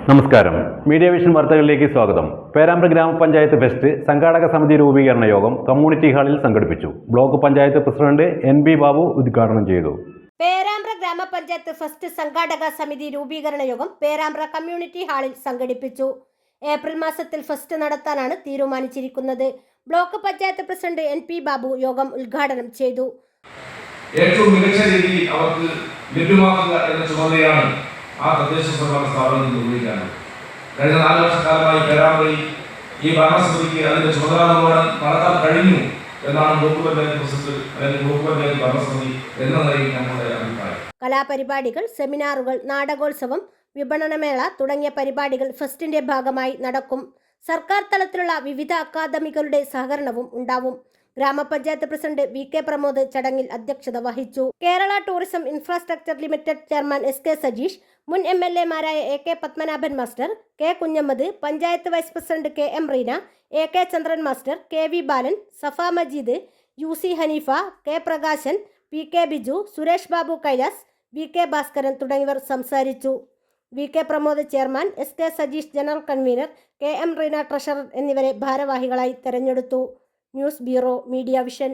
നമസ്കാരം. Media vision വാർത്തകളിലേക്ക് സ്വാഗതം. പേരാമ്പ്ര ഗ്രാമപഞ്ചായത്ത് ഫെസ്റ്റ് സംഘാടക സമിതി രൂപീകരണ യോഗം കമ്മ്യൂണിറ്റി ഹാളിൽ സംഘടിപ്പിച്ചു. Block panchayat president NB Babu ഉദ്ഘാടനം ചെയ്തു. പേരാമ്പ്ര ഗ്രാമപഞ്ചായത്ത് ഫെസ്റ്റ് സംഘാടക സമിതി രൂപീകരണ യോഗം പേരാമ്പ്ര കമ്മ്യൂണിറ്റി ഹാളിൽ സംഘടിപ്പിച്ചു. ഏപ്രിൽ മാസത്തിൽ ഫെസ്റ്റ് നടത്താനാണ് തീരുമാനിച്ചിരിക്കുന്നത്. Block panchayat president NP Babu യോഗം ഉദ്ഘാടനം ചെയ്തു. ഏറ്റവും മികച്ച രീതിയിൽ അവർക്ക് ലഭ്യമാക്കുക എന്ന ചുമതലയാണ് ആ തദ്ദേശ സ്വയംഭരണ സ്ഥാപനത്തിൽ നിർവഹിക്കാനുള്ളത്. കഴിഞ്ഞ 4 വർഷക്കാലമായി പേരാമ്പ്രയിൽ ഈ ഭരണസമിതിക്ക് അതിന്റെ ചുമതല നടത്താൻ കഴിഞ്ഞു എന്നാണ് ബ്ലോക്ക് പഞ്ചായത്ത് പ്രസിഡന്റ് അല്ലെങ്കിൽ ബ്ലോക്ക് പഞ്ചായത്ത് ഭരണസമിതി എന്ന നിലയിൽ ഞങ്ങളുടെ അഭിപ്രായം. കലാപരിപാടികൾ, സെമിനാറുകൾ, നാടകോത്സവം, വിപണനമേള തുടങ്ങിയ പരിപാടികൾ ഫെസ്റ്റിന്റെ ഭാഗമായി നടക്കും. സർക്കാർ തലത്തിലുള്ള വിവിധ അക്കാദമികളുടെ സഹകരണവും ഉണ്ടാവും. ഗ്രാമപഞ്ചായത്ത് പ്രസിഡന്റ് VK പ്രമോദ് ചടങ്ങിൽ അധ്യക്ഷത വഹിച്ചു. Kerala tourism infrastructure limited chairman SK Sajeesh, മുൻ MLA മാരായ AK Padmanabhan master, K Kunhammad, panchayat vice president KM Reena, AK Chandran master, KV Balan, Safa Majeed, UC Haneefa, K Prakashan, PK Biju, Suresh Babu Kailas, VK Bhaskaran തുടങ്ങിയവർ സംസാരിച്ചു. VK Pramod chairman, SK Sajeesh general convener, KM Reena treasurer എന്നിവരെ ഭാരവാഹികളായി തെരഞ്ഞെടുത്തു. News bureau, media vision.